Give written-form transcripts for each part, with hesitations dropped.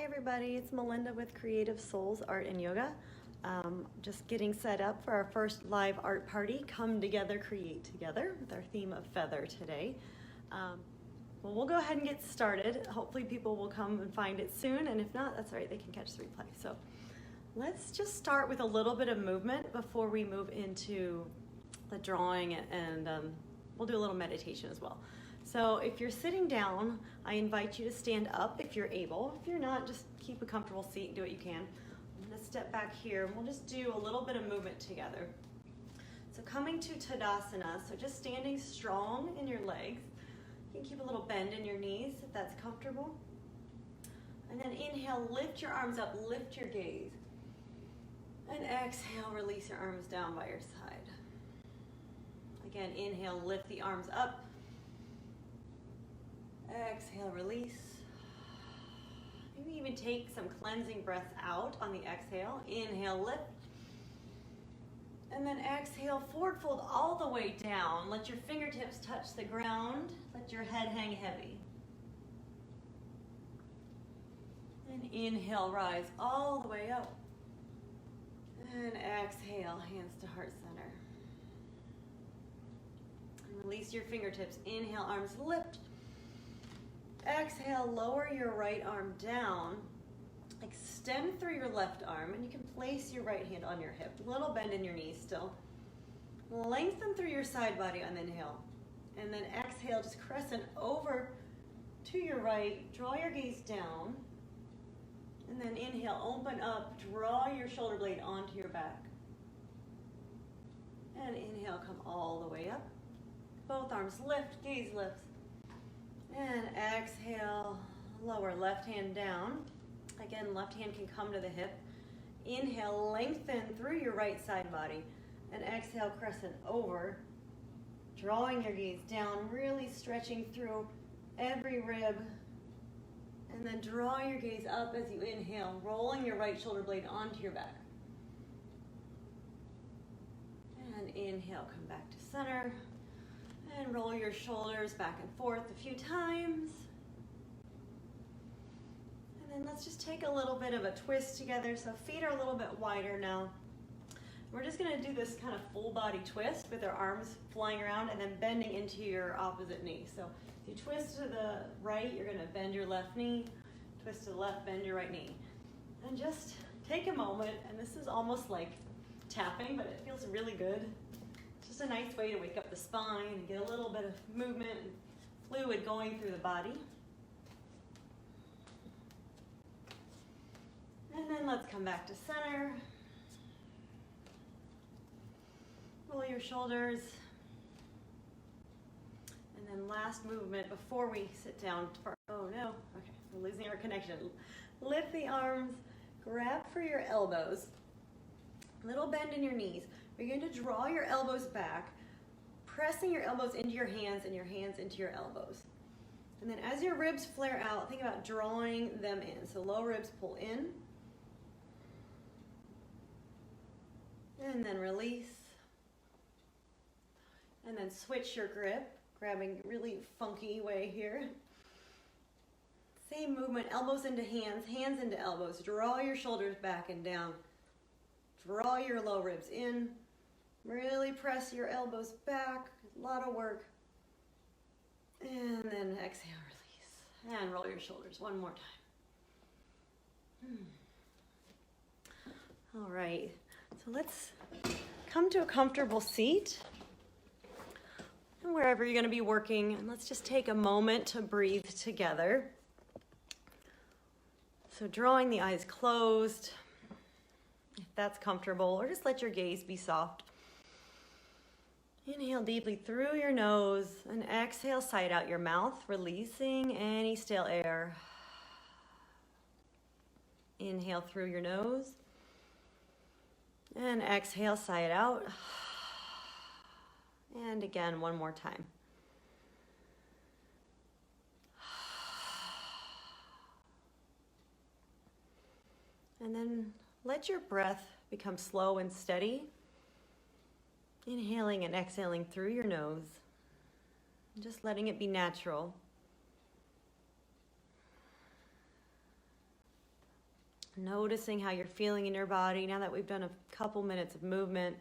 everybody, it's Melinda with Creative Souls Art and Yoga. Just getting set up for our first live art party, Come Together, Create Together, with our theme of feather today. Well, we'll go ahead and get started. Hopefully people will come and find it soon, and if not, that's all right, they can catch the replay. So let's just start with a little bit of movement before we move into the drawing, and we'll do a little meditation as well. So if you're sitting down, I invite you to stand up if you're able. If you're not, just keep a comfortable seat and do what you can. I'm gonna step back here and we'll just do a little bit of movement together. So coming to Tadasana, so just standing strong in your legs. You can keep a little bend in your knees if that's comfortable. And then inhale, lift your arms up, lift your gaze. And exhale, release your arms down by your side. Again, inhale, lift the arms up. Exhale, release. Maybe even take some cleansing breaths out on the exhale. Inhale, lift. And then exhale, forward fold all the way down. Let your fingertips touch the ground. Let your head hang heavy. And inhale, rise all the way up. And exhale, hands to heart center. And release your fingertips. Inhale, arms lift. Exhale, lower your right arm down. Extend through your left arm, and you can place your right hand on your hip. Little bend in your knees still. Lengthen through your side body on the inhale. And then exhale, just crescent over to your right. Draw your gaze down. And then inhale, open up. Draw your shoulder blade onto your back. And inhale, come all the way up. Both arms lift, gaze lifts. And exhale, lower left hand down. Again, left hand can come to the hip. Inhale, lengthen through your right side body. And exhale, crescent over. Drawing your gaze down, really stretching through every rib. And then draw your gaze up as you inhale, rolling your right shoulder blade onto your back. And inhale, come back to center. And roll your shoulders back and forth a few times. And then let's just take a little bit of a twist together. So feet are a little bit wider now. We're just gonna do this kind of full body twist with our arms flying around and then bending into your opposite knee. So if you twist to the right, you're gonna bend your left knee. Twist to the left, bend your right knee. And just take a moment, and this is almost like tapping, but it feels really good. Just a nice way to wake up the spine and get a little bit of movement and fluid going through the body. And then let's come back to center. Roll your shoulders. And then last movement before we sit down. Oh no, okay, we're losing our connection. Lift the arms, grab for your elbows. Little bend in your knees. You're going to draw your elbows back, pressing your elbows into your hands and your hands into your elbows. And then as your ribs flare out, think about drawing them in. So low ribs pull in. And then release. And then switch your grip, grabbing a really funky way here. Same movement, elbows into hands, hands into elbows. Draw your shoulders back and down. Draw your low ribs in. Really press your elbows back. A lot of work. And then exhale, release. And roll your shoulders one more time. All right, so let's come to a comfortable seat. And wherever you're gonna be working, and let's just take a moment to breathe together. So drawing the eyes closed, if that's comfortable, or just let your gaze be soft. Inhale deeply through your nose and exhale, sigh out your mouth, releasing any stale air. Inhale through your nose and exhale, sigh it out. And again, one more time. And then let your breath become slow and steady. Inhaling and exhaling through your nose. Just letting it be natural. Noticing how you're feeling in your body now that we've done a couple minutes of movement.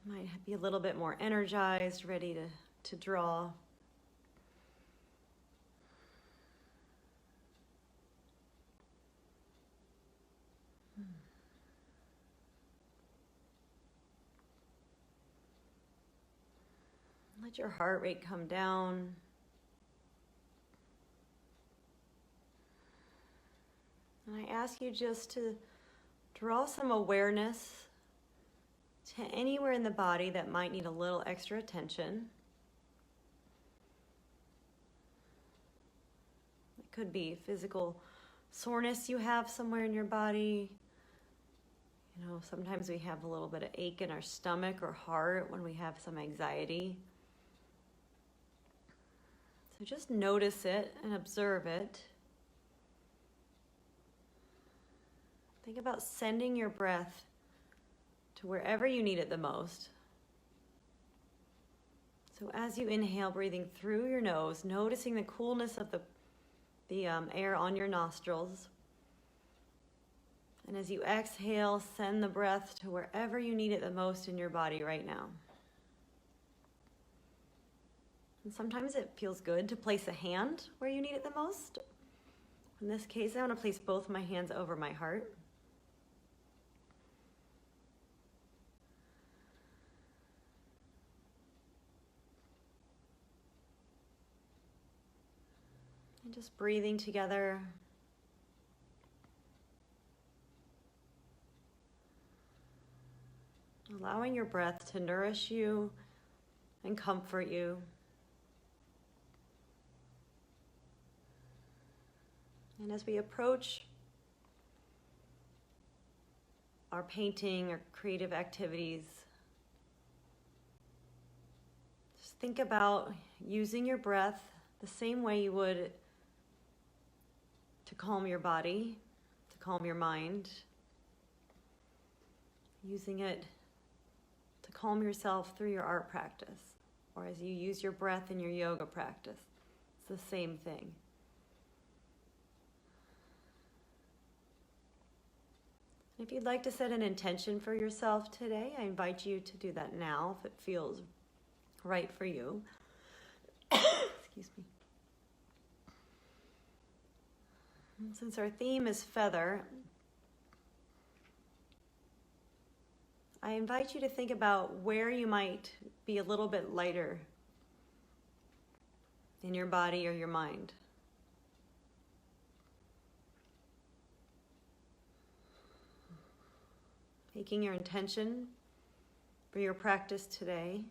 Might be a little bit more energized, ready to draw. Let your heart rate come down. And I ask you just to draw some awareness to anywhere in the body that might need a little extra attention. It could be physical soreness you have somewhere in your body. You know, sometimes we have a little bit of ache in our stomach or heart when we have some anxiety. So just notice it and observe it. Think about sending your breath to wherever you need it the most. So as you inhale, breathing through your nose, noticing the coolness of the air on your nostrils. And as you exhale, send the breath to wherever you need it the most in your body right now. And sometimes it feels good to place a hand where you need it the most. In this case, I want to place both my hands over my heart. And just breathing together. Allowing your breath to nourish you and comfort you. And as we approach our painting or creative activities, just think about using your breath the same way you would to calm your body, to calm your mind, using it to calm yourself through your art practice, or as you use your breath in your yoga practice. It's the same thing. If you'd like to set an intention for yourself today, I invite you to do that now if it feels right for you. Excuse me. Since our theme is feather, I invite you to think about where you might be a little bit lighter in your body or your mind. Making your intention for your practice today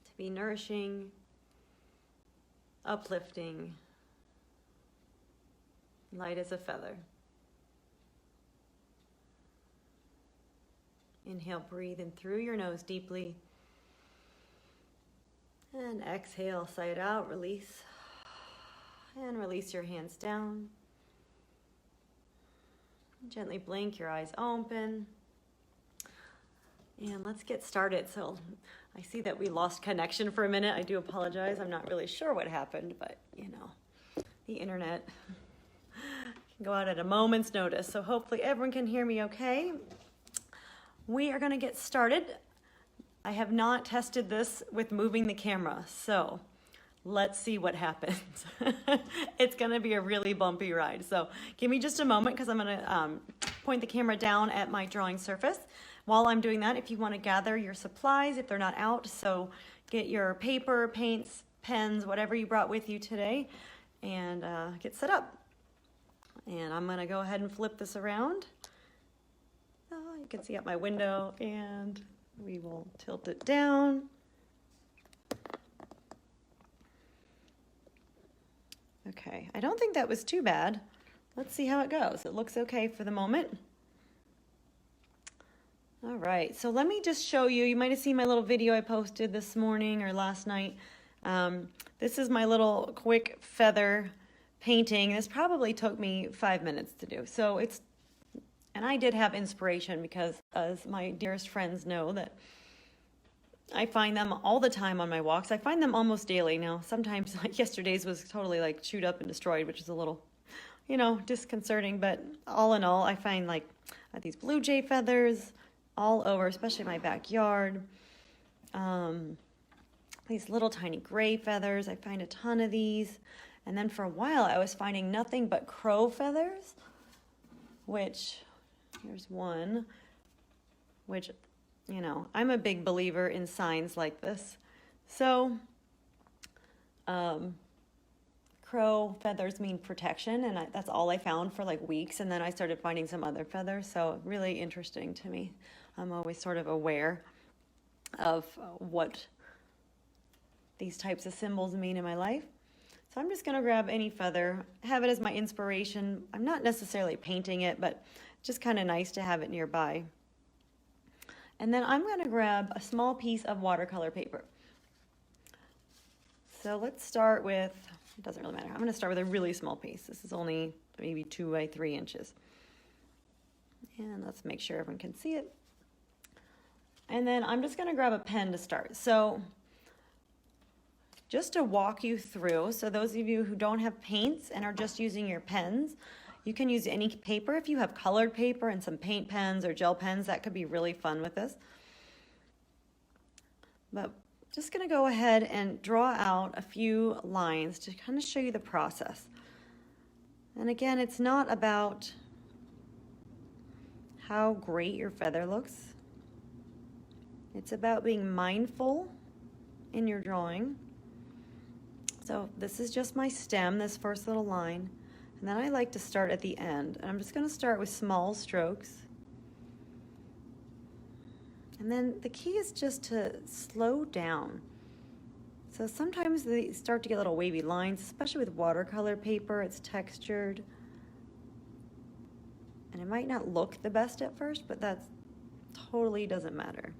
to be nourishing, uplifting, light as a feather. Inhale, breathe in through your nose deeply. And exhale, sigh it out, release. And release your hands down. Gently blink your eyes open. And let's get started. So I see that we lost connection for a minute. I do apologize. I'm not really sure what happened, but you know, the internet can go out at a moment's notice. So hopefully everyone can hear me okay. We are going to get started. I have not tested this with moving the camera, so let's see what happens. It's going to be a really bumpy ride. So give me just a moment because I'm going to point the camera down at my drawing surface. While I'm doing that, if you want to gather your supplies, if they're not out, so get your paper, paints, pens, whatever you brought with you today, and get set up. And I'm going to go ahead and flip this around. You can see out my window, and we will tilt it down. Okay, I don't think that was too bad. Let's see how it goes. It looks okay for the moment. All right, so let me just show you. You might have seen my little video I posted this morning or last night. This is my little quick feather painting. This probably took me 5 minutes to do. So it's, and I did have inspiration because, as my dearest friends know, that I find them all the time on my walks. I find them almost daily now. Sometimes, like yesterday's was totally like chewed up and destroyed, which is a little disconcerting, but all in all, I find like I have these blue jay feathers all over, especially my backyard. These little tiny gray feathers, I find a ton of these. And then for a while, I was finding nothing but crow feathers, which, here's one, which, I'm a big believer in signs like this. So, crow feathers mean protection, and that's all I found for like weeks, and then I started finding some other feathers, so really interesting to me. I'm always sort of aware of what these types of symbols mean in my life. So I'm just going to grab any feather, have it as my inspiration. I'm not necessarily painting it, but just kind of nice to have it nearby. And then I'm going to grab a small piece of watercolor paper. So let's start with, it doesn't really matter. I'm going to start with a really small piece. This is only maybe 2 by 3 inches. And let's make sure everyone can see it. And then I'm just going to grab a pen to start. So just to walk you through, so those of you who don't have paints and are just using your pens, you can use any paper. If you have colored paper and some paint pens or gel pens, that could be really fun with this. But just going to go ahead and draw out a few lines to kind of show you the process. And again, it's not about how great your feather looks. It's about being mindful in your drawing. So this is just my stem, this first little line. And then I like to start at the end. And I'm just going to start with small strokes. And then the key is just to slow down. So sometimes they start to get little wavy lines, especially with watercolor paper. It's textured. And it might not look the best at first, but that totally doesn't matter.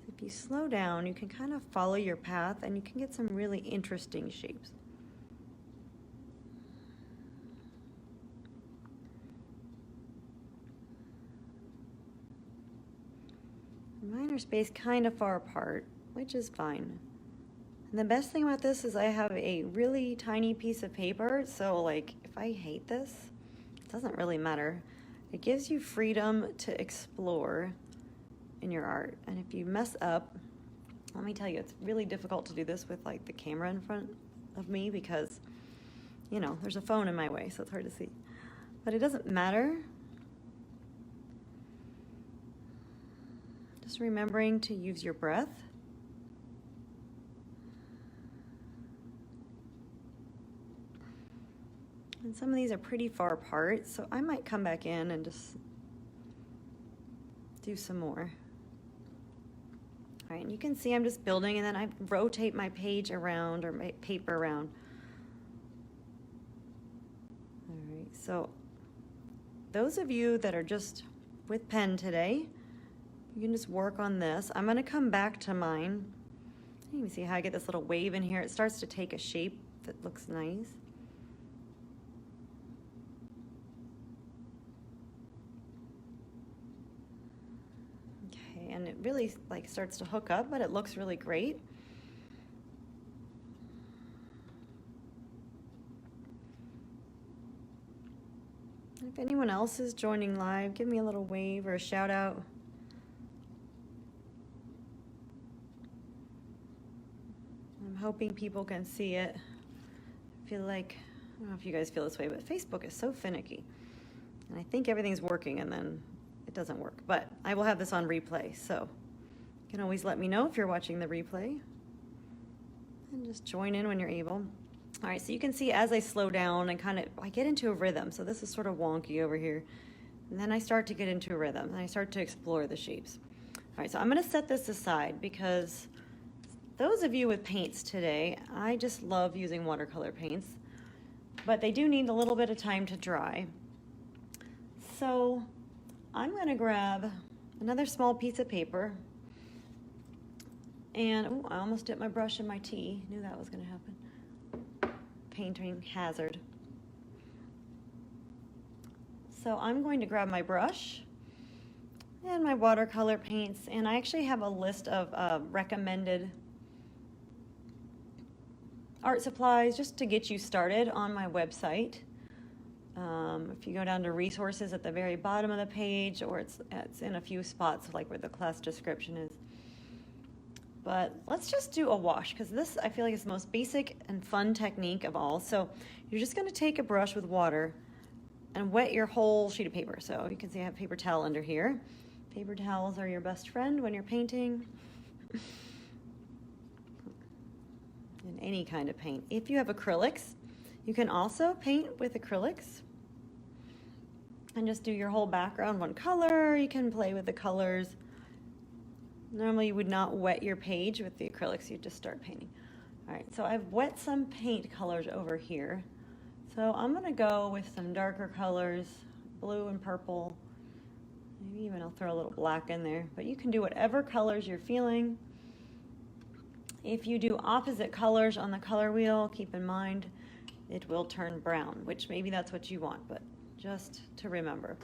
If you slow down, you can kind of follow your path and you can get some really interesting shapes. Mine are spaced kind of far apart, which is fine. And the best thing about this is I have a really tiny piece of paper, so like if I hate this, it doesn't really matter. It gives you freedom to explore in your art. And if you mess up, let me tell you, it's really difficult to do this with like the camera in front of me because, there's a phone in my way, so it's hard to see. But it doesn't matter. Just remembering to use your breath. And some of these are pretty far apart, so I might come back in and just do some more. All right, and you can see I'm just building, and then I rotate my page around or my paper around. All right, so those of you that are just with pen today, you can just work on this. I'm going to come back to mine. You can see how I get this little wave in here. It starts to take a shape that looks nice. Okay, and it really like starts to hook up, but it looks really great. If anyone else is joining live, give me a little wave or a shout out. I'm hoping people can see it. I feel like, I don't know if you guys feel this way, but Facebook is so finicky. And I think everything's working and then it doesn't work. But I will have this on replay, so you can always let me know if you're watching the replay. And just join in when you're able. All right, so you can see as I slow down and I get into a rhythm. So this is sort of wonky over here. And then I start to get into a rhythm and I start to explore the shapes. All right, so I'm gonna set this aside because those of you with paints today, I just love using watercolor paints, but they do need a little bit of time to dry. So I'm gonna grab another small piece of paper and, oh, I almost dipped my brush in my tea. Knew that was gonna happen. Painting hazard. So I'm going to grab my brush and my watercolor paints, and I actually have a list of recommended art supplies just to get you started on my website. If you go down to resources at the very bottom of the page, or it's in a few spots like where the class description is. But let's just do a wash, because this I feel like is the most basic and fun technique of all. So you're just going to take a brush with water and wet your whole sheet of paper. So you can see I have a paper towel under here. Paper towels are your best friend when you're painting. In any kind of paint. If you have acrylics, you can also paint with acrylics and just do your whole background one color. You can play with the colors. Normally you would not wet your page with the acrylics, you'd just start painting. All right, so I've wet some paint colors over here. So I'm gonna go with some darker colors, blue and purple. Maybe even I'll throw a little black in there, but you can do whatever colors you're feeling. If you do opposite colors on the color wheel, keep in mind it will turn brown, which maybe that's what you want, but just to remember.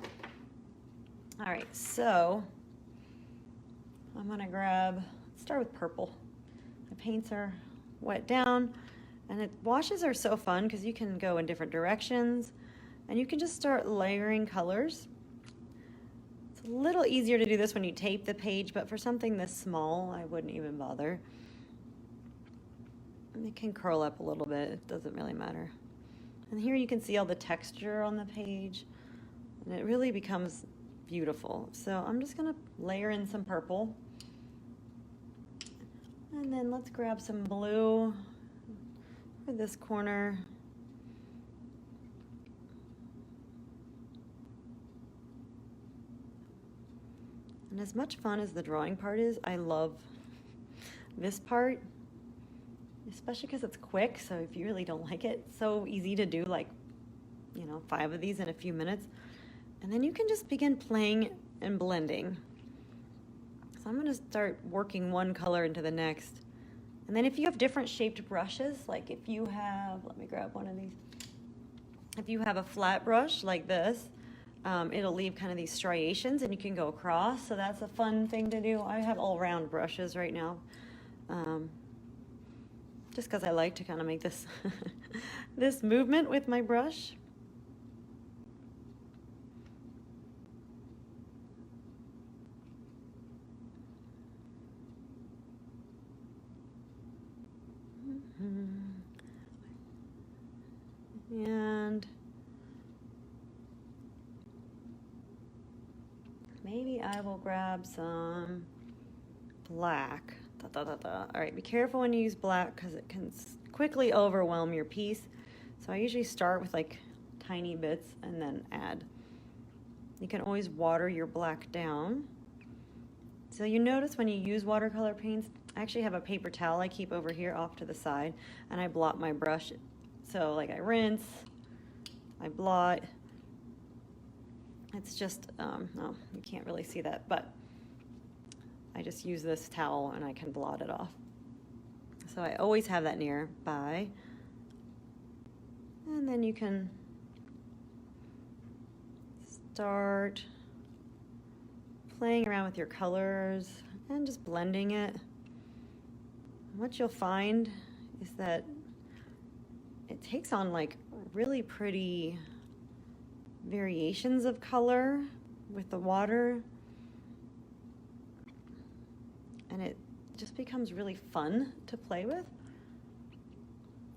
All right, so I'm gonna start with purple. The paints are wet down, and washes are so fun because you can go in different directions, and you can just start layering colors. It's a little easier to do this when you tape the page, but for something this small, I wouldn't even bother. It can curl up a little bit, it doesn't really matter. And here you can see all the texture on the page, and it really becomes beautiful. So I'm just gonna layer in some purple. And then let's grab some blue for this corner. And as much fun as the drawing part is, I love this part. Especially because it's quick, so if you really don't like it, it's so easy to do, like, 5 of these in a few minutes. And then you can just begin playing and blending. So I'm going to start working one color into the next. And then if you have different shaped brushes, like if you have, let me grab one of these. If you have a flat brush like this, it'll leave kind of these striations and you can go across. So that's a fun thing to do. I have all round brushes right now. Just because I like to kind of make this this movement with my brush. And maybe I will grab some black. All right, be careful when you use black because it can quickly overwhelm your piece. So I usually start with like tiny bits and then add. You can always water your black down. So you notice when you use watercolor paints, I actually have a paper towel I keep over here off to the side, and I blot my brush. So like I rinse, I blot. It's just, oh, you can't really see that, but I just use this towel and I can blot it off. So I always have that nearby. And then you can start playing around with your colors and just blending it. What you'll find is that it takes on like really pretty variations of color with the water. And it just becomes really fun to play with.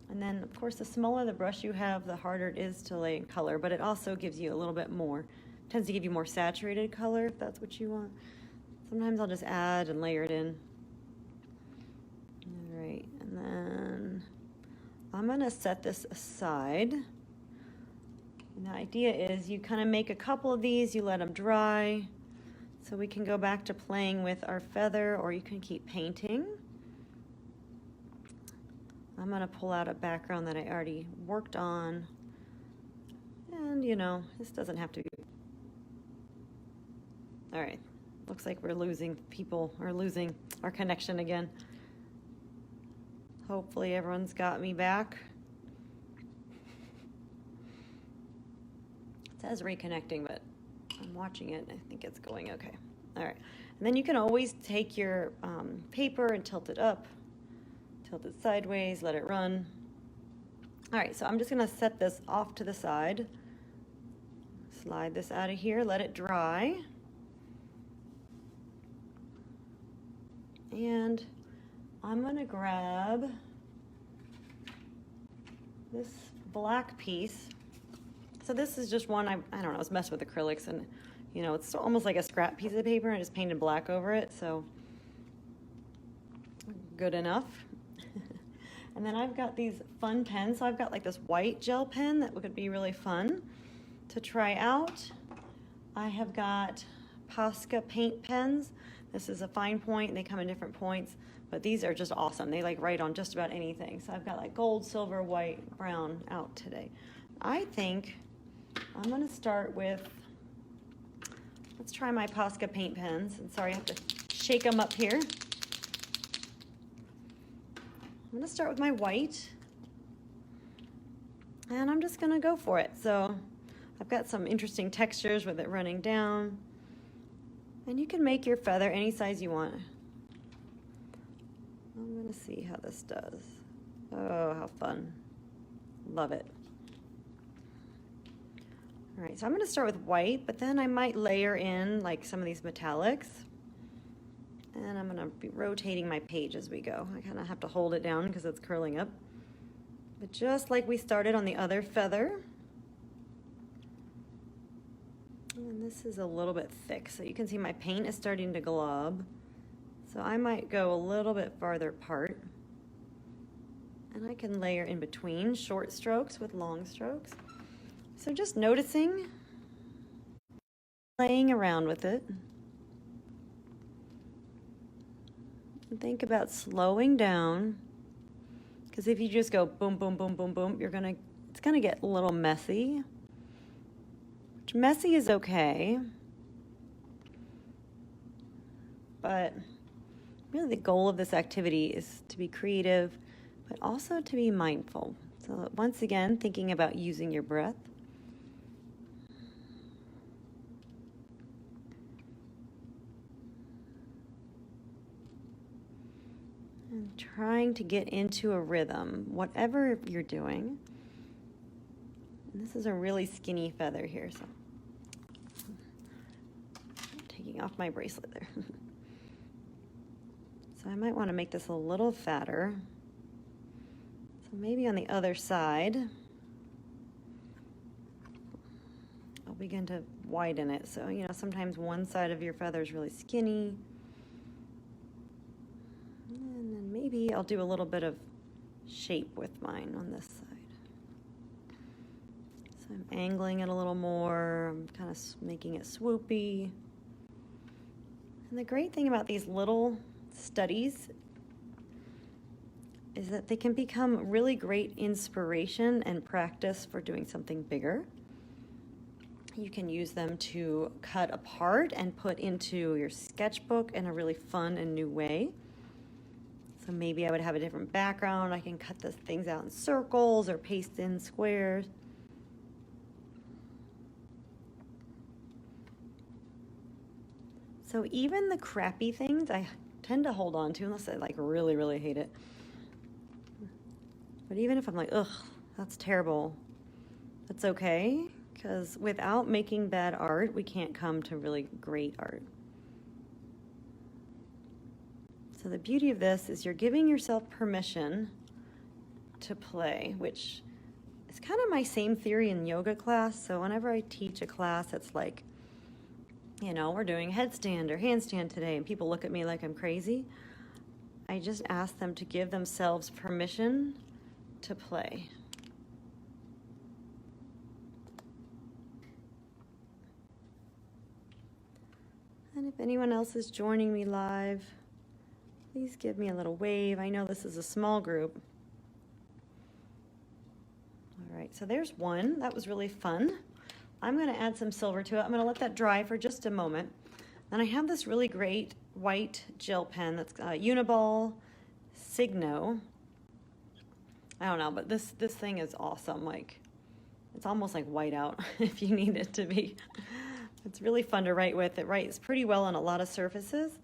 And then, of course, the smaller the brush you have, the harder it is to lay in color, but it also gives you a little bit more, tends to give you more saturated color if that's what you want. Sometimes I'll just add and layer it in. All right, and then I'm gonna set this aside. And the idea is you kind of make a couple of these, you let them dry, so we can go back to playing with our feather, or you can keep painting. I'm going to pull out a background that I already worked on. And, this doesn't have to be. All right. Looks like we're losing people, or losing our connection again. Hopefully everyone's got me back. It says reconnecting, but I'm watching it and I think it's going okay. All right. And then you can always take your paper and tilt it up, tilt it sideways, let it run. All right, so I'm just gonna set this off to the side. Slide this out of here, let it dry. And I'm gonna grab this black piece. So this is just one, I don't know, I was messing with acrylics, and you know, it's almost like a scrap piece of paper, and I just painted black over it, so good enough. And then I've got these fun pens. So I've got like this white gel pen that could be really fun to try out. I have got Posca paint pens. This is a fine point. They come in different points, but these are just awesome. They like write on just about anything. So I've got like gold, silver, white, brown out today. I think I'm gonna start with, let's try my Posca paint pens. And sorry, I have to shake them up here. I'm gonna start with my white, and I'm just gonna go for it. So I've got some interesting textures with it running down, and you can make your feather any size you want. I'm gonna see how this does. Oh, how fun. Love it. All right, so I'm gonna start with white, but then I might layer in like some of these metallics. And I'm gonna be rotating my page as we go. I kind of have to hold it down because it's curling up. But just like we started on the other feather. And this is a little bit thick, so you can see my paint is starting to glob. So I might go a little bit farther apart. And I can layer in between short strokes with long strokes. So just noticing, playing around with it. And think about slowing down, because if you just go boom, boom, boom, boom, boom, it's gonna get a little messy. Which messy is okay, but really the goal of this activity is to be creative, but also to be mindful. So once again, thinking about using your breath. And trying to get into a rhythm, whatever you're doing. And this is a really skinny feather here, so I'm taking off my bracelet there. So I might want to make this a little fatter. So maybe on the other side, I'll begin to widen it. So, you know, sometimes one side of your feather is really skinny. And then maybe I'll do a little bit of shape with mine on this side. So I'm angling it a little more. I'm kind of making it swoopy. And the great thing about these little studies is that they can become really great inspiration and practice for doing something bigger. You can use them to cut apart and put into your sketchbook in a really fun and new way. So maybe I would have a different background. I can cut those things out in circles or paste in squares. So even the crappy things I tend to hold on to unless I like really, really hate it. But even if I'm like, ugh, that's terrible, that's okay, because without making bad art, we can't come to really great art. So the beauty of this is you're giving yourself permission to play, which is kind of my same theory in yoga class. So whenever I teach a class, it's like, you know, we're doing headstand or handstand today, and people look at me like I'm crazy. I just ask them to give themselves permission to play. And if anyone else is joining me live, please give me a little wave. I know this is a small group. All right, so there's one. That was really fun. I'm going to add some silver to it. I'm going to let that dry for just a moment. Then I have this really great white gel pen that's Uniball Signo. I don't know, but this thing is awesome. Like, it's almost like whiteout if you need it to be. It's really fun to write with. It writes pretty well on a lot of surfaces.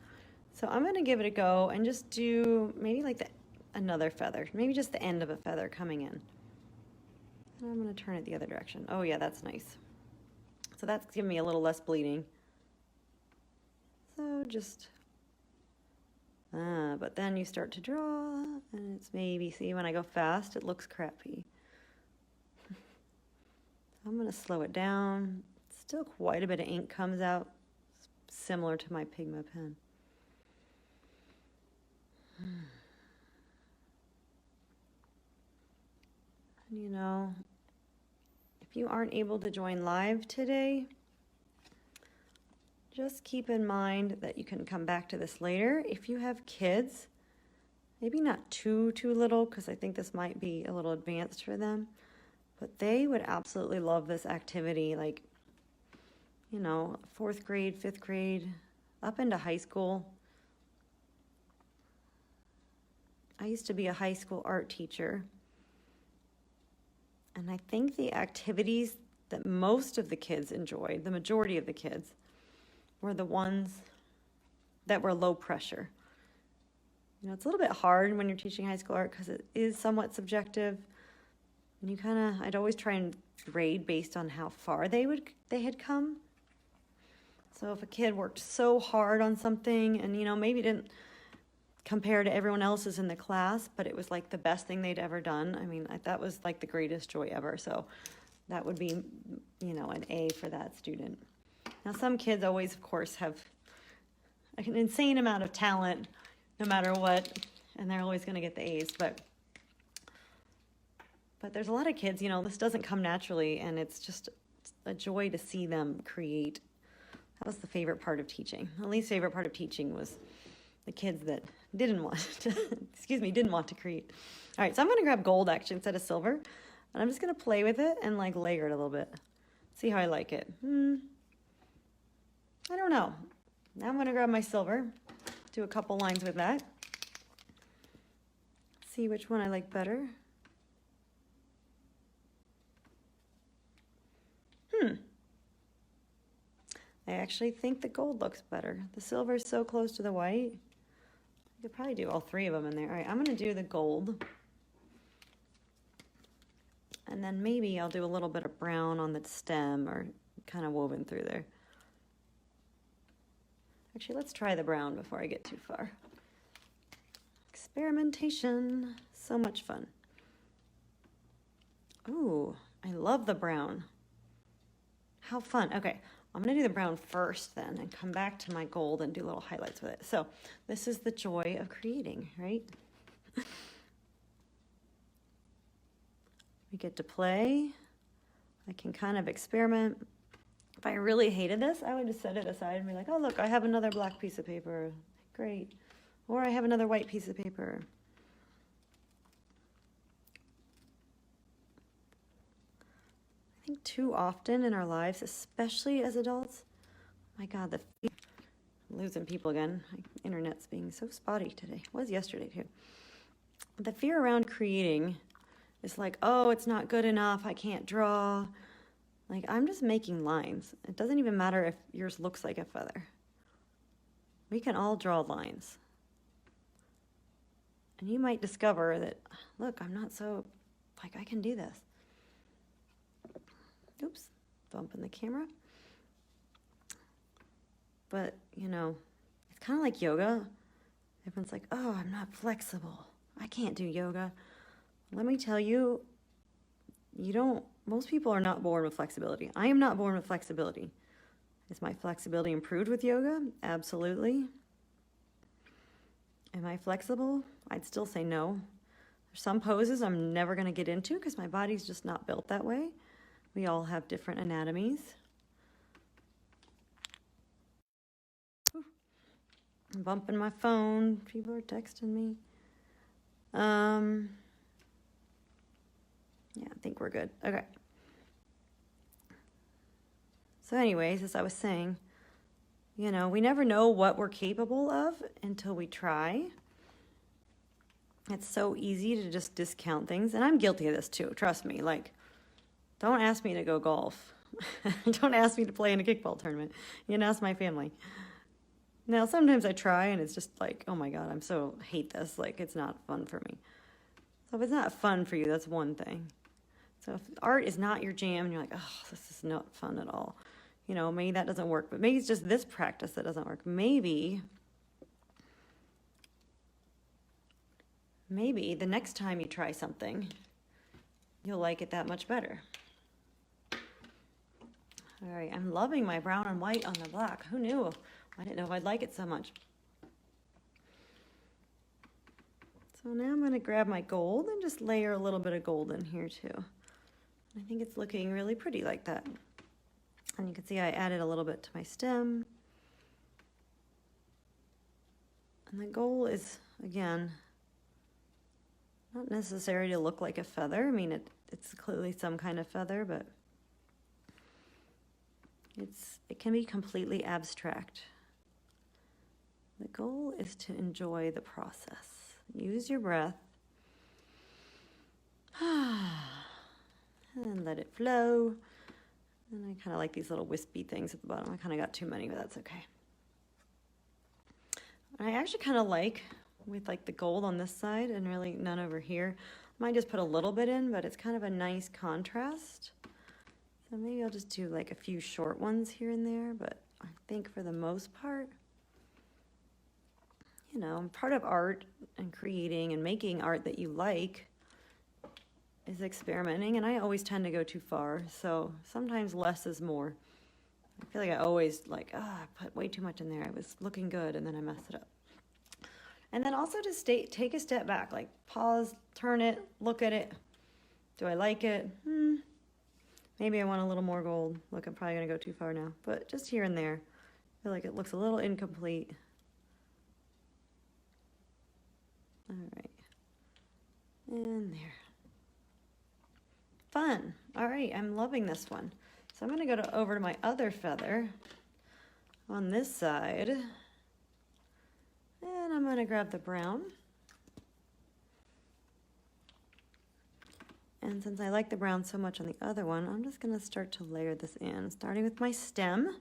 So I'm going to give it a go and just do maybe like another feather, maybe just the end of a feather coming in. And I'm going to turn it the other direction. Oh yeah, that's nice. So that's giving me a little less bleeding. So just, but then you start to draw, and it's maybe, see, when I go fast, it looks crappy. I'm going to slow it down. Still quite a bit of ink comes out, similar to my Pigma pen. And you know, if you aren't able to join live today, just keep in mind that you can come back to this later. If you have kids, maybe not too little, because I think this might be a little advanced for them, but they would absolutely love this activity, like, you know, 4th grade, 5th grade, up into high school. I used to be a high school art teacher, and I think the activities that most of the kids enjoyed, the majority of the kids, were the ones that were low pressure. You know, it's a little bit hard when you're teaching high school art because it is somewhat subjective. And you kind of, I'd always try and grade based on how far they had come. So if a kid worked so hard on something and, you know, maybe didn't compare to everyone else's in the class, but it was like the best thing they'd ever done. I mean, that was like the greatest joy ever. So that would be, you know, an A for that student. Now, some kids always, of course, have an insane amount of talent, no matter what, and they're always going to get the A's. But there's a lot of kids, you know, this doesn't come naturally, and it's just a joy to see them create. That was the favorite part of teaching. The least favorite part of teaching was the kids that didn't want to create. All right, so I'm going to grab gold, actually, instead of silver, and I'm just going to play with it and, like, layer it a little bit. See how I like it. I don't know. Now I'm going to grab my silver, do a couple lines with that, see which one I like better. I actually think the gold looks better. The silver is so close to the white. I could probably do all 3 of them in there. All right, I'm going to do the gold. And then maybe I'll do a little bit of brown on the stem or kind of woven through there. Actually, let's try the brown before I get too far. Experimentation, so much fun. Ooh, I love the brown. How fun. Okay, I'm gonna do the brown first then and come back to my gold and do little highlights with it. So this is the joy of creating, right? We get to play. I can kind of experiment. If I really hated this, I would just set it aside and be like, oh, look, I have another black piece of paper. Great. Or I have another white piece of paper. I think too often in our lives, especially as adults, my God, I'm losing people again. My internet's being so spotty today. It was yesterday too. The fear around creating is like, oh, it's not good enough. I can't draw. Like, I'm just making lines. It doesn't even matter if yours looks like a feather. We can all draw lines. And you might discover that, look, I'm not so, like, I can do this. Oops, bumping the camera. But, you know, it's kind of like yoga. Everyone's like, oh, I'm not flexible. I can't do yoga. Let me tell you, most people are not born with flexibility. I am not born with flexibility. Is my flexibility improved with yoga? Absolutely. Am I flexible? I'd still say no. There's some poses I'm never going to get into because my body's just not built that way. We all have different anatomies. Ooh. I'm bumping my phone. People are texting me. Yeah, I think we're good. Okay. So anyways, as I was saying, you know, we never know what we're capable of until we try. It's so easy to just discount things. And I'm guilty of this too, trust me. Like, don't ask me to go golf. Don't ask me to play in a kickball tournament. You can ask my family. Now, sometimes I try and it's just like, oh my God, hate this. Like, it's not fun for me. So if it's not fun for you, that's one thing. So if art is not your jam and you're like, oh, this is not fun at all, you know, maybe that doesn't work, but maybe it's just this practice that doesn't work. Maybe the next time you try something, you'll like it that much better. All right, I'm loving my brown and white on the black. Who knew? I didn't know if I'd like it so much. So now I'm going to grab my gold and just layer a little bit of gold in here too. I think it's looking really pretty like that. And you can see I added a little bit to my stem. And the goal is, again, not necessary to look like a feather. I mean, it's clearly some kind of feather, but it can be completely abstract. The goal is to enjoy the process. Use your breath. And let it flow. And I kind of like these little wispy things at the bottom. I kind of got too many, but that's okay. I actually kind of like with like the gold on this side and really none over here. I might just put a little bit in, but it's kind of a nice contrast. So maybe I'll just do like a few short ones here and there, but I think for the most part, you know, part of art and creating and making art that you like is experimenting, and I always tend to go too far, so sometimes less is more. I feel like I always like, I put way too much in there. I was looking good, and then I messed it up. And then also to take a step back, like pause, turn it, look at it. Do I like it? Maybe I want a little more gold. Look, I'm probably gonna go too far now, but just here and there. I feel like it looks a little incomplete. All right, and there. Fun. All right, I'm loving this one. So I'm going to go over to my other feather on this side. And I'm going to grab the brown. And since I like the brown so much on the other one, I'm just going to start to layer this in, starting with my stem.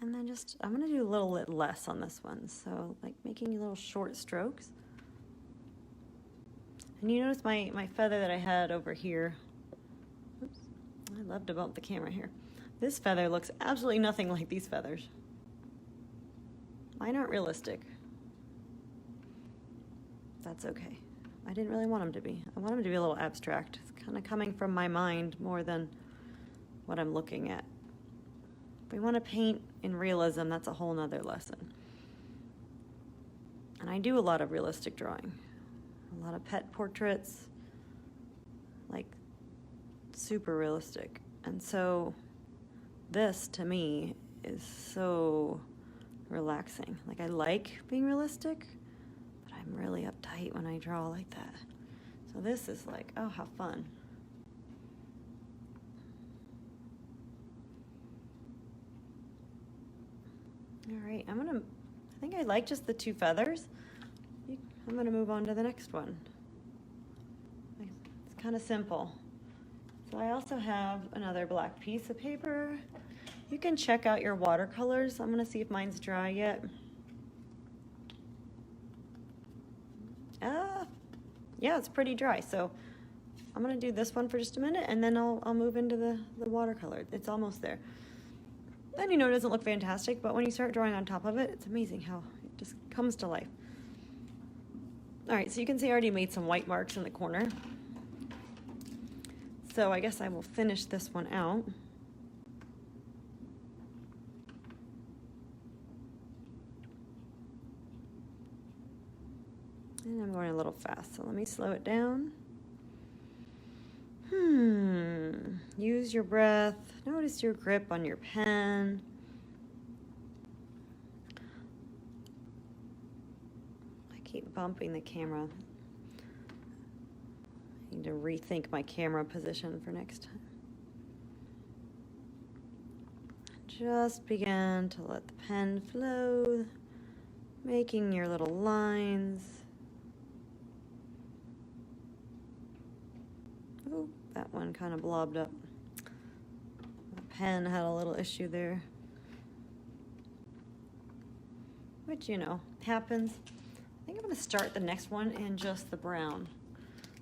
And then I'm going to do a little bit less on this one. So like making little short strokes. And you notice my feather that I had over here. Oops, I love to bump the camera here. This feather looks absolutely nothing like these feathers. Mine aren't realistic. That's okay. I didn't really want them to be. I want them to be a little abstract. It's kind of coming from my mind more than what I'm looking at. If we want to paint in realism, that's a whole nother lesson. And I do a lot of realistic drawing. A lot of pet portraits, like super realistic. And so this to me is so relaxing. Like I like being realistic, but I'm really uptight when I draw like that. So this is like, oh, how fun. All right, I think I like just the two feathers. I'm going to move on to the next one. It's kind of simple. So I also have another black piece of paper. You can check out your watercolors. I'm going to see if mine's dry yet. Yeah, it's pretty dry. So I'm going to do this one for just a minute, and then I'll move into the watercolor. It's almost there. Then you know it doesn't look fantastic, but when you start drawing on top of it, it's amazing how it just comes to life. All right, so you can see I already made some white marks in the corner. So I guess I will finish this one out. And I'm going a little fast, so let me slow it down. Use your breath. Notice your grip on your pen. Keep bumping the camera. I need to rethink my camera position for next time. Just begin to let the pen flow, making your little lines. Oh, that one kind of blobbed up. The pen had a little issue there, which, you know, happens. I think I'm going to start the next one in just the brown.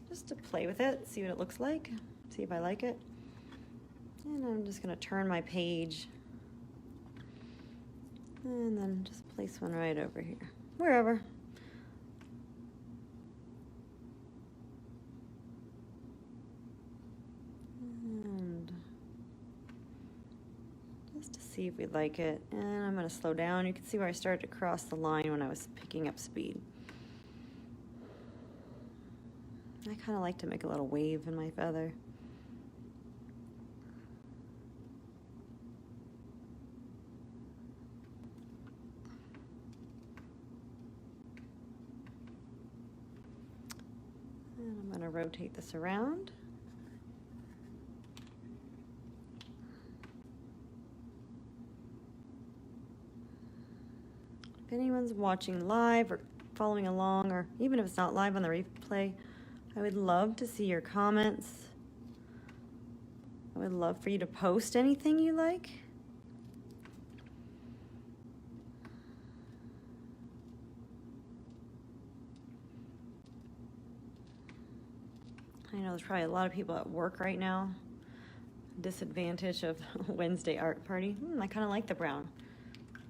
just to play with it, see what it looks like, see if I like it. And I'm just going to turn my page and then just place one right over here, wherever. And just to see if we like it. And I'm going to slow down. You can see where I started to cross the line when I was picking up speed. I kind of like to make a little wave in my feather. And I'm going to rotate this around. If anyone's watching live or following along, or even if it's not live on the replay, I would love to see your comments. I would love for you to post anything you like. I know there's probably a lot of people at work right now. Disadvantage of Wednesday art party. I kind of like the brown.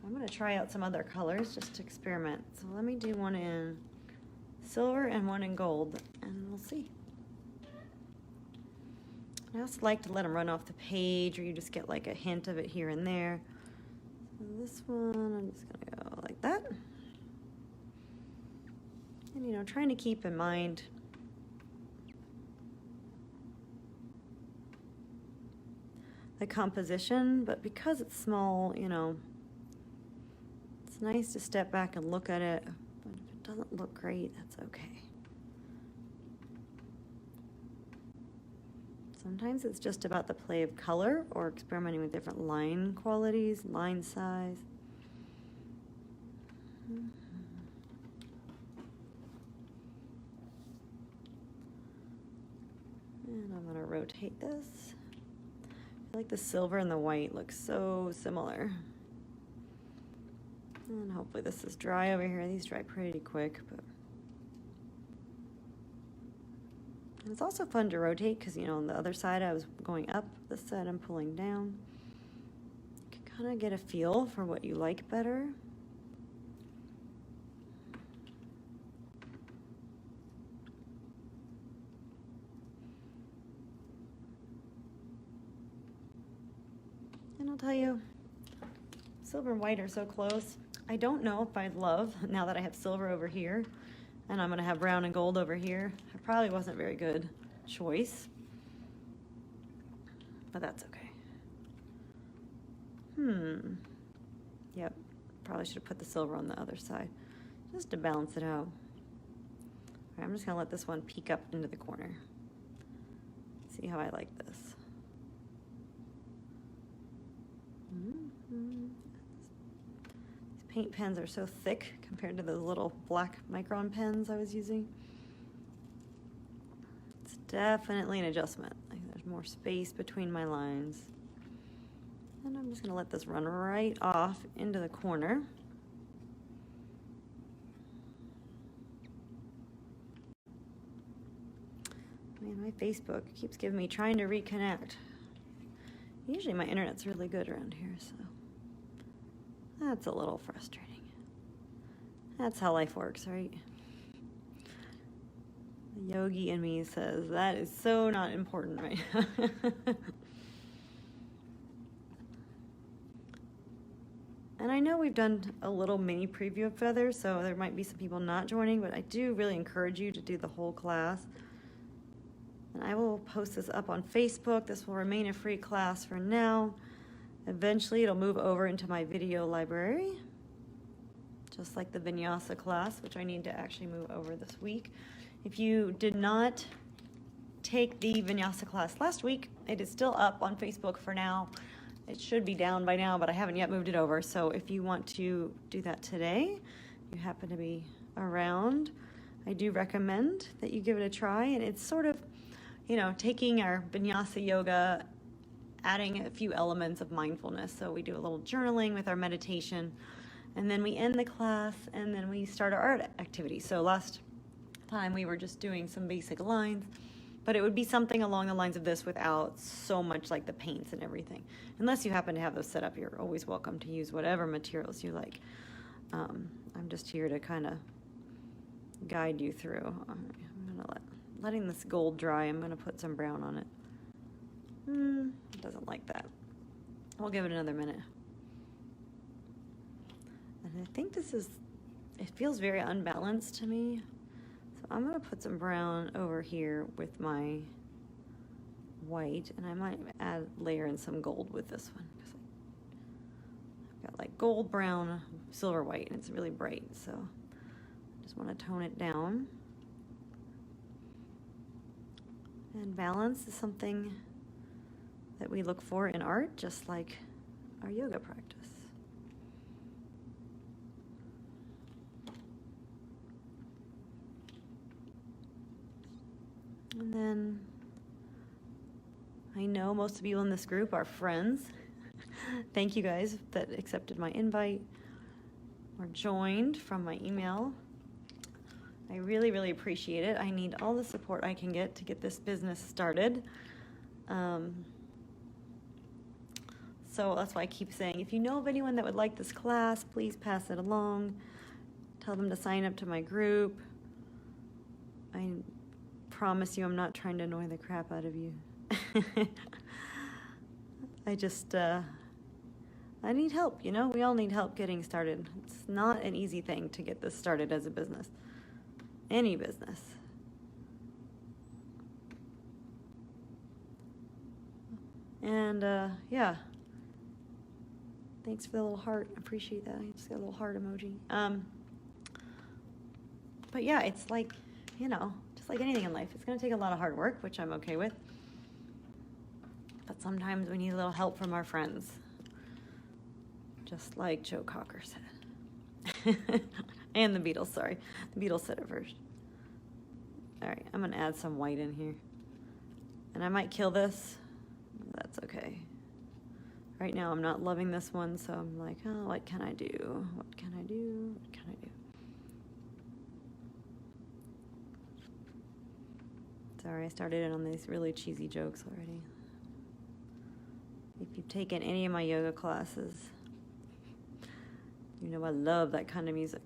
I'm going to try out some other colors just to experiment. So let me do one in silver and one in gold, and we'll see. I also like to let them run off the page, or you just get like a hint of it here and there. So this one, I'm just going to go like that. And, you know, trying to keep in mind the composition, but because it's small, you know, it's nice to step back and look at it. But if it doesn't look great, that's okay. Sometimes it's just about the play of color or experimenting with different line qualities, line size. And I'm going to rotate this. I feel like the silver and the white look so similar. And hopefully this is dry over here. These dry pretty quick, but and it's also fun to rotate because, you know, on the other side I was going up, this side I'm pulling down. You can kind of get a feel for what you like better. And I'll tell you, silver and white are so close. I don't know if I'd love, now that I have silver over here, and I'm going to have brown and gold over here. It probably wasn't a very good choice, but that's okay. Yep, probably should have put the silver on the other side, just to balance it out. All right, I'm just going to let this one peek up into the corner. See how I like this. Paint pens are so thick compared to those little black micron pens I was using. It's definitely an adjustment. Like, there's more space between my lines. And I'm just going to let this run right off into the corner. Man, my Facebook keeps giving me trying to reconnect. Usually my internet's really good around here, so that's a little frustrating. That's how life works, right? The yogi in me says that is so not important right now. And I know we've done a little mini preview of feathers, so there might be some people not joining, but I do really encourage you to do the whole class. And I will post this up on Facebook. This will remain a free class for now. Eventually it'll move over into my video library, just like the vinyasa class, which I need to actually move over this week. If you did not take the vinyasa class last week, it is still up on Facebook for now. It should be down by now, but I haven't yet moved it over. So if you want to do that today, you happen to be around, I do recommend that you give it a try. And it's sort of, you know, taking our vinyasa yoga, adding a few elements of mindfulness. So we do a little journaling with our meditation, and then we end the class, and then we start our art activity. So last time we were just doing some basic lines, but it would be something along the lines of this without so much like the paints and everything. Unless you happen to have those set up, you're always welcome to use whatever materials you like. I'm just here to kind of guide you through. I'm gonna letting this gold dry. I'm gonna put some brown on it. It doesn't like that. We'll give it another minute. And I think it feels very unbalanced to me. So I'm gonna put some brown over here with my white, and I might layer in some gold with this one. I've got like gold, brown, silver, white, and it's really bright, so I just want to tone it down. And balance is something that we look for in art, just like our yoga practice. And then I know most of you in this group are friends. Thank you guys that accepted my invite or joined from my email. I really, really appreciate it. I need all the support I can get to get this business started. So that's why I keep saying, if you know of anyone that would like this class, please pass it along. Tell them to sign up to my group. I promise you I'm not trying to annoy the crap out of you. I just, I need help, you know? We all need help getting started. It's not an easy thing to get this started as a business. Any business. And, yeah. Thanks for the little heart. I appreciate that. I just got a little heart emoji. But yeah, it's like, you know, just like anything in life, it's going to take a lot of hard work, which I'm okay with. But sometimes we need a little help from our friends. Just like Joe Cocker said. And the Beatles, sorry. The Beatles said it first. All right, I'm going to add some white in here. And I might kill this. That's okay. Right now I'm not loving this one, so I'm like, oh, what can I do? What can I do? What can I do? Sorry, I started in on these really cheesy jokes already. If you've taken any of my yoga classes, you know I love that kind of music.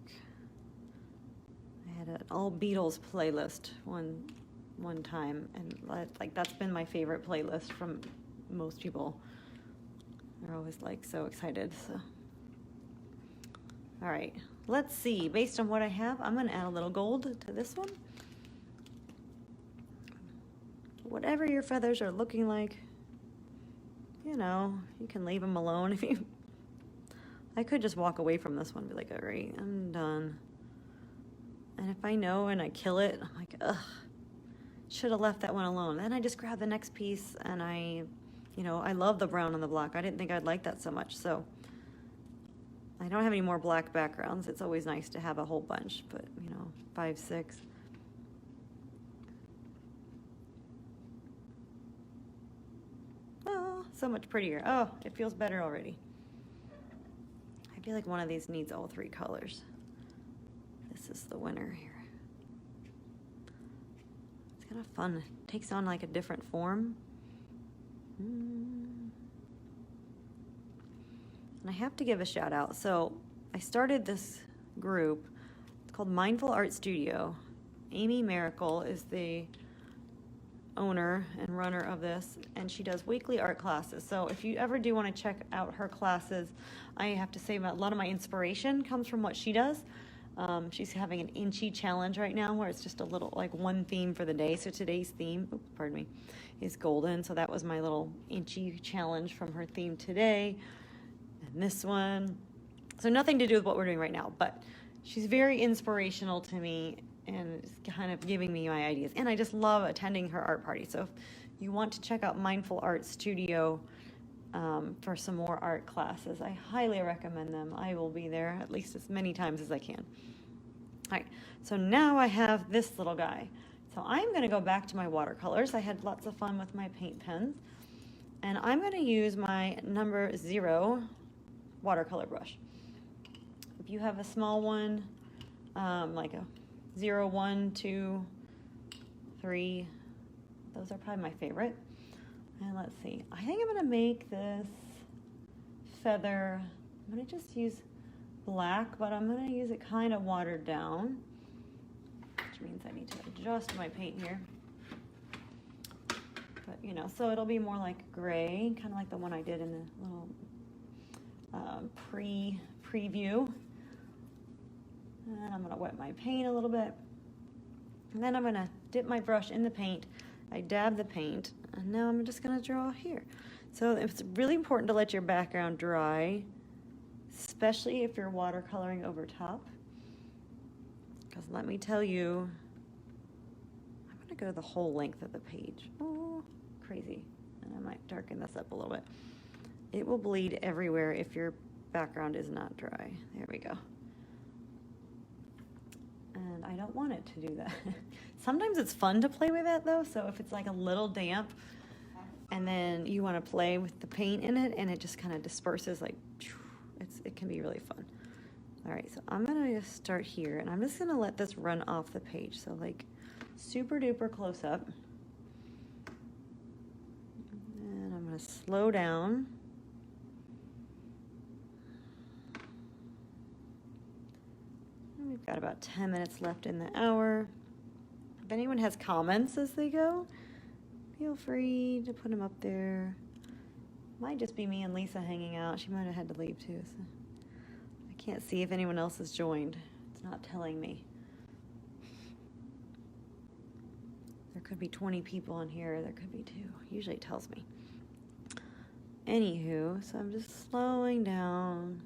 I had an all Beatles playlist one time, and like that's been my favorite playlist from most people. They're always like so excited. So, all right, let's see. Based on what I have, I'm going to add a little gold to this one. Whatever your feathers are looking like, you know, you can leave them alone. If you, I could just walk away from this one and be like, all right, I'm done. And if I know and I kill it, I'm like, ugh, should have left that one alone. Then I just grab the next piece and you know, I love the brown on the black. I didn't think I'd like that so much, so I don't have any more black backgrounds. It's always nice to have a whole bunch, but, you know, 5, 6. Oh, so much prettier. Oh, it feels better already. I feel like one of these needs all 3 colors. This is the winner here. It's kind of fun. It takes on like a different form. And I have to give a shout out. So I started this group. It's called Mindful Art Studio. Amy Miracle is the owner and runner of this, and she does weekly art classes. So if you ever do want to check out her classes, I have to say a lot of my inspiration comes from what she does. She's having an inchy challenge right now where it's just a little, like one theme for the day. So today's theme, pardon me, is golden. So that was my little inchy challenge from her theme today. And this one, so nothing to do with what we're doing right now, but she's very inspirational to me and it's kind of giving me my ideas. And I just love attending her art party. So if you want to check out Mindful Art Studio for some more art classes, I highly recommend them. I will be there at least as many times as I can. All right, so now I have this little guy. So I'm going to go back to my watercolors. I had lots of fun with my paint pens. And I'm going to use my number 0 watercolor brush. If you have a small one, like a 0, 1, 2, 3. Those are probably my favorite. And let's see. I think I'm going to make this feather. I'm going to just use black, but I'm going to use it kind of watered down, which means I need to adjust my paint here. But, you know, so it'll be more like gray, kind of like the one I did in the little preview. And I'm going to wet my paint a little bit. And then I'm going to dip my brush in the paint. I dab the paint, and now I'm just going to draw here. So it's really important to let your background dry, especially if you're watercoloring over top. Because let me tell you, I'm going to go the whole length of the page. Oh, crazy. And I might darken this up a little bit. It will bleed everywhere if your background is not dry. There we go. And I don't want it to do that. Sometimes it's fun to play with it though, so if it's like a little damp and then you want to play with the paint in it and it just kind of disperses, like it can be really fun. All right, so I'm gonna just start here and I'm just gonna let this run off the page. So like super duper close up. And I'm gonna slow down. We've got about 10 minutes left in the hour. If anyone has comments as they go, feel free to put them up there. Might just be me and Lisa hanging out. She might have had to leave too. So I can't see if anyone else has joined. It's not telling me. There could be 20 people in here. There could be 2. Usually it tells me. Anywho, so I'm just slowing down.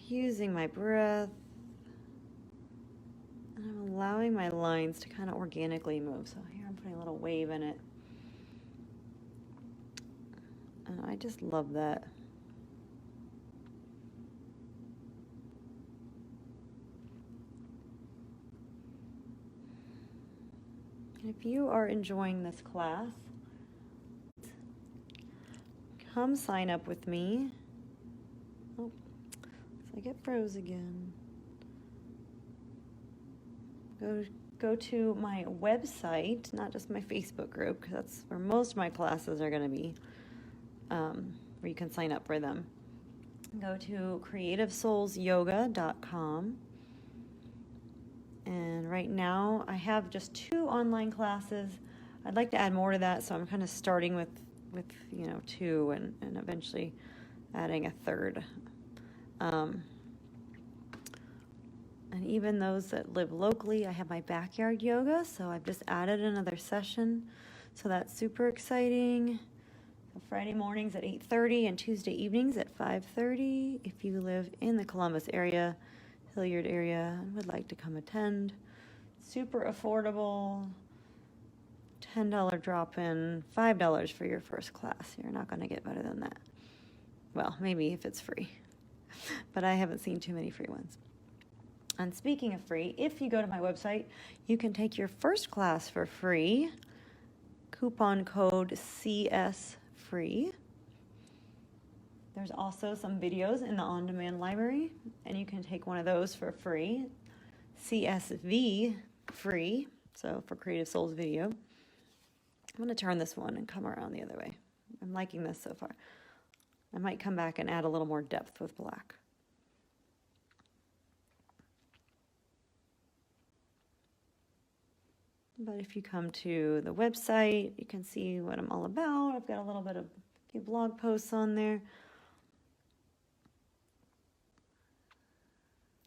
Using my breath, and I'm allowing my lines to kind of organically move. So here I'm putting a little wave in it, and I just love that. And if you are enjoying this class, come sign up with me. Oh. I get froze again. Go to my website, not just my Facebook group, because that's where most of my classes are going to be, where you can sign up for them. Go to creativesoulsyoga.com. And right now I have just 2 online classes. I'd like to add more to that, so I'm kind of starting with 2 and eventually adding a 3rd. And even those that live locally, I have my backyard yoga, so I've just added another session. So that's super exciting. So Friday mornings at 8:30 and Tuesday evenings at 5:30. If you live in the Columbus area, Hilliard area, and would like to come attend. Super affordable. $10 drop-in, $5 for your first class. You're not going to get better than that. Well, maybe if it's free. But I haven't seen too many free ones. And speaking of free, if you go to my website, you can take your first class for free. Coupon code CSFree. There's also some videos in the on-demand library, and you can take one of those for free. CSV free, so for Creative Souls video. I'm going to turn this one and come around the other way. I'm liking this so far. I might come back and add a little more depth with black. But if you come to the website, you can see what I'm all about. I've got a little bit of a few blog posts on there.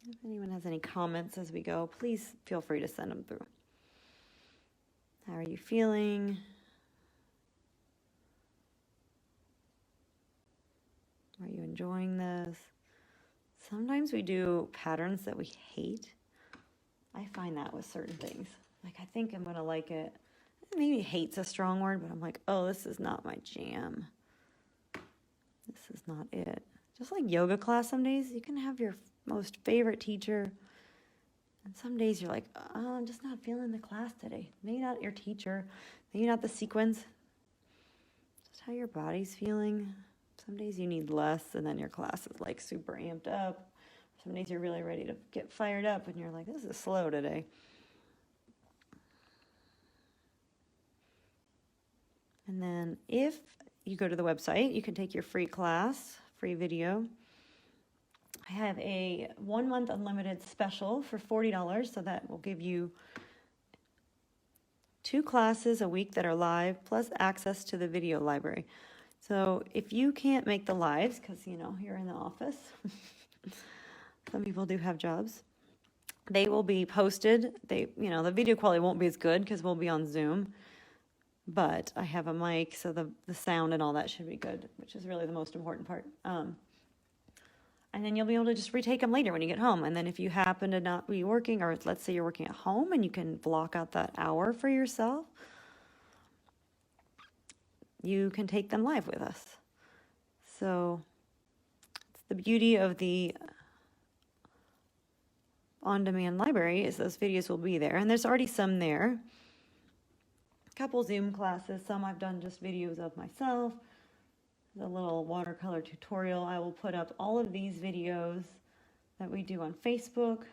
If anyone has any comments as we go, please feel free to send them through. How are you feeling? Are you enjoying this? Sometimes we do patterns that we hate. I find that with certain things. Like, I think I'm going to like it. Maybe hate's a strong word, but I'm like, oh, this is not my jam. This is not it. Just like yoga class, some days you can have your most favorite teacher, and some days you're like, oh, I'm just not feeling the class today. Maybe not your teacher, maybe not the sequence, just how your body's feeling. Some days you need less, and then your class is like super amped up. Some days you're really ready to get fired up and you're like, this is slow today. And then if you go to the website, you can take your free class, free video. I have a 1-month unlimited special for $40, so that will give you 2 classes a week that are live, plus access to the video library. So if you can't make the lives, because you're in the office, some people do have jobs, they will be posted. The video quality won't be as good because we'll be on Zoom, but I have a mic, so the sound and all that should be good, which is really the most important part. And then you'll be able to just retake them later when you get home. And then if you happen to not be working, or let's say you're working at home and you can block out that hour for yourself, you can take them live with us. So it's the beauty of the on-demand library is those videos will be there. And there's already some there. A couple Zoom classes. Some I've done just videos of myself. The little watercolor tutorial. I will put up all of these videos that we do on Facebook.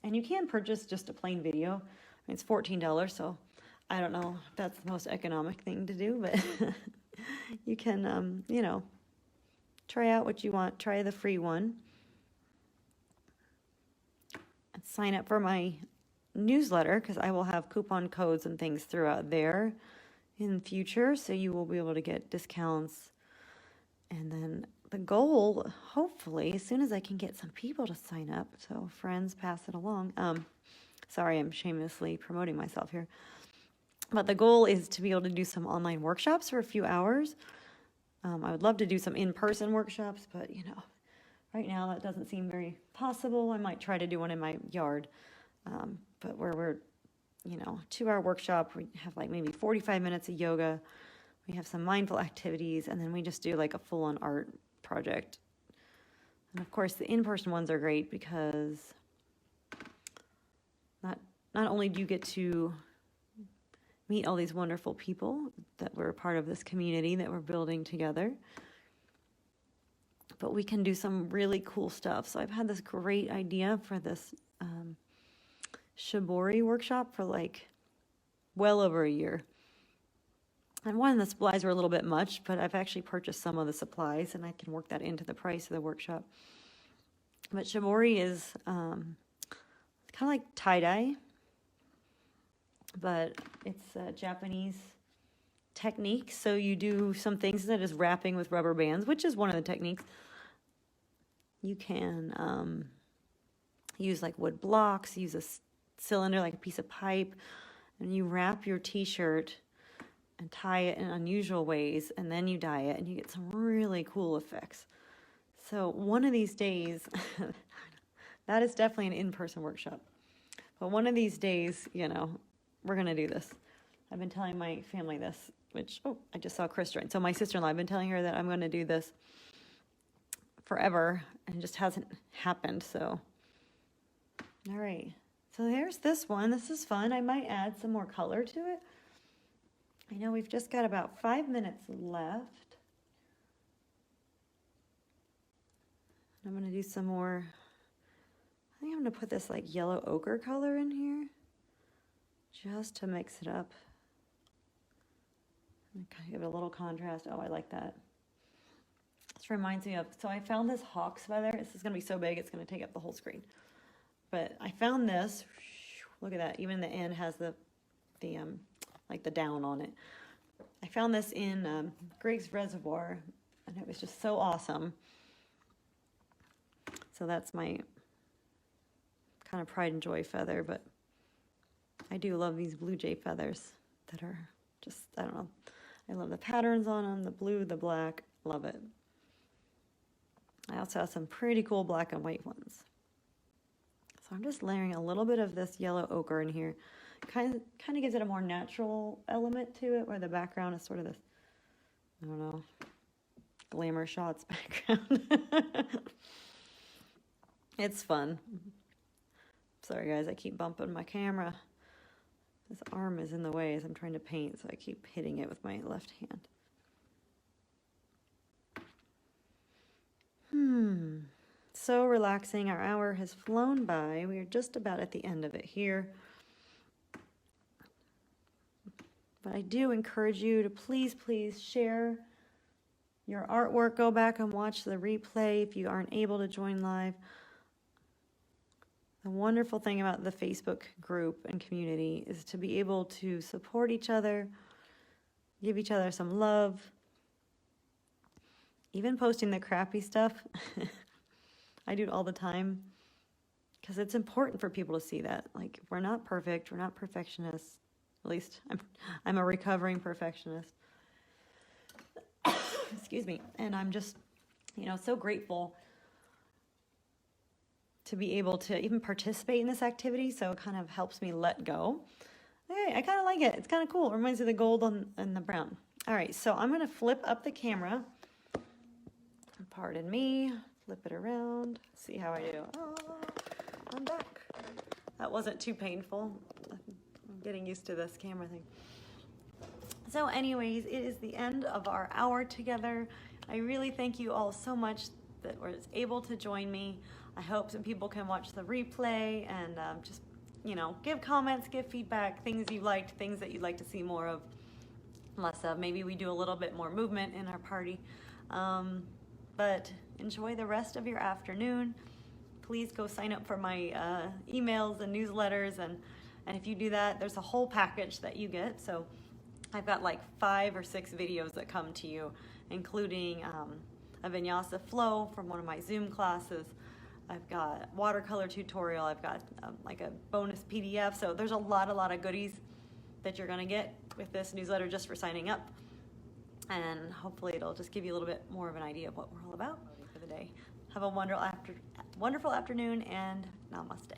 And you can purchase just a plain video. It's $14, so I don't know if that's the most economic thing to do, but you can, try out what you want. Try the free one. And sign up for my newsletter, because I will have coupon codes and things throughout there in the future, so you will be able to get discounts. And then the goal, hopefully, as soon as I can get some people to sign up, so friends, pass it along. Sorry, I'm shamelessly promoting myself here. But the goal is to be able to do some online workshops for a few hours. I would love to do some in-person workshops, but, right now that doesn't seem very possible. I might try to do one in my yard. But where we're, 2-hour workshop, we have like maybe 45 minutes of yoga. We have some mindful activities, and then we just do like a full-on art project. And of course, the in-person ones are great because not only do you get to meet all these wonderful people that were a part of this community that we're building together, but we can do some really cool stuff. So I've had this great idea for this shibori workshop for like well over a year. And one of the supplies were a little bit much, but I've actually purchased some of the supplies, and I can work that into the price of the workshop. But shibori is kind of like tie-dye, but it's a Japanese technique. So you do some things that is wrapping with rubber bands, which is one of the techniques. You can use like wood blocks, use a cylinder, like a piece of pipe, and you wrap your t-shirt and tie it in unusual ways, and then you dye it, and you get some really cool effects. So one of these days, that is definitely an in-person workshop. But one of these days, we're going to do this. I've been telling my family this, which, I just saw Chris join. So my sister-in-law, I've been telling her that I'm going to do this forever, and it just hasn't happened, so. All right. So there's this one. This is fun. I might add some more color to it. I know we've just got about 5 minutes left. I'm going to do some more. I think I'm going to put this like yellow ochre color in here just to mix it up. And kind of give it a little contrast. Oh, I like that. This reminds me of, so I found this hawk's feather. This is going to be so big, it's going to take up the whole screen. But I found this. Look at that. Even the end has the like the down on it. I found this in Greg's Reservoir, and it was just so awesome. So that's my kind of pride and joy feather, but I do love these blue jay feathers that are just, I don't know. I love the patterns on them, the blue, the black, love it. I also have some pretty cool black and white ones. So I'm just layering a little bit of this yellow ochre in here. Kind of gives it a more natural element to it, where the background is sort of this, I don't know, glamour shots background. It's fun. Sorry guys, I keep bumping my camera. This arm is in the way as I'm trying to paint, so I keep hitting it with my left hand. so relaxing. Our hour has flown by. We are just about at the end of it here. But I do encourage you to please, please share your artwork. Go back and watch the replay if you aren't able to join live. The wonderful thing about the Facebook group and community is to be able to support each other, give each other some love. Even posting the crappy stuff, I do it all the time because it's important for people to see that. Like, we're not perfect, we're not perfectionists. At least I'm a recovering perfectionist. Excuse me. And I'm just, so grateful to be able to even participate in this activity. So it kind of helps me let go. Hey, I kind of like it. It's kind of cool. It reminds me of the gold and the brown. All right, so I'm going to flip up the camera. Pardon me. Flip it around. See how I do. Oh, I'm back. That wasn't too painful. I'm getting used to this camera thing. So anyways, it is the end of our hour together. I really thank you all so much that were able to join me. I hope some people can watch the replay and just, give comments, give feedback, things you liked, things that you'd like to see more of, less of. Maybe we do a little bit more movement in our party. But enjoy the rest of your afternoon. Please go sign up for my emails and newsletters. And if you do that, there's a whole package that you get. So I've got like 5 or 6 videos that come to you, including a vinyasa flow from one of my Zoom classes. I've got watercolor tutorial. I've got like a bonus PDF. So there's a lot of goodies that you're gonna get with this newsletter just for signing up. And hopefully it'll just give you a little bit more of an idea of what we're all about for the day. Have a wonderful afternoon and namaste.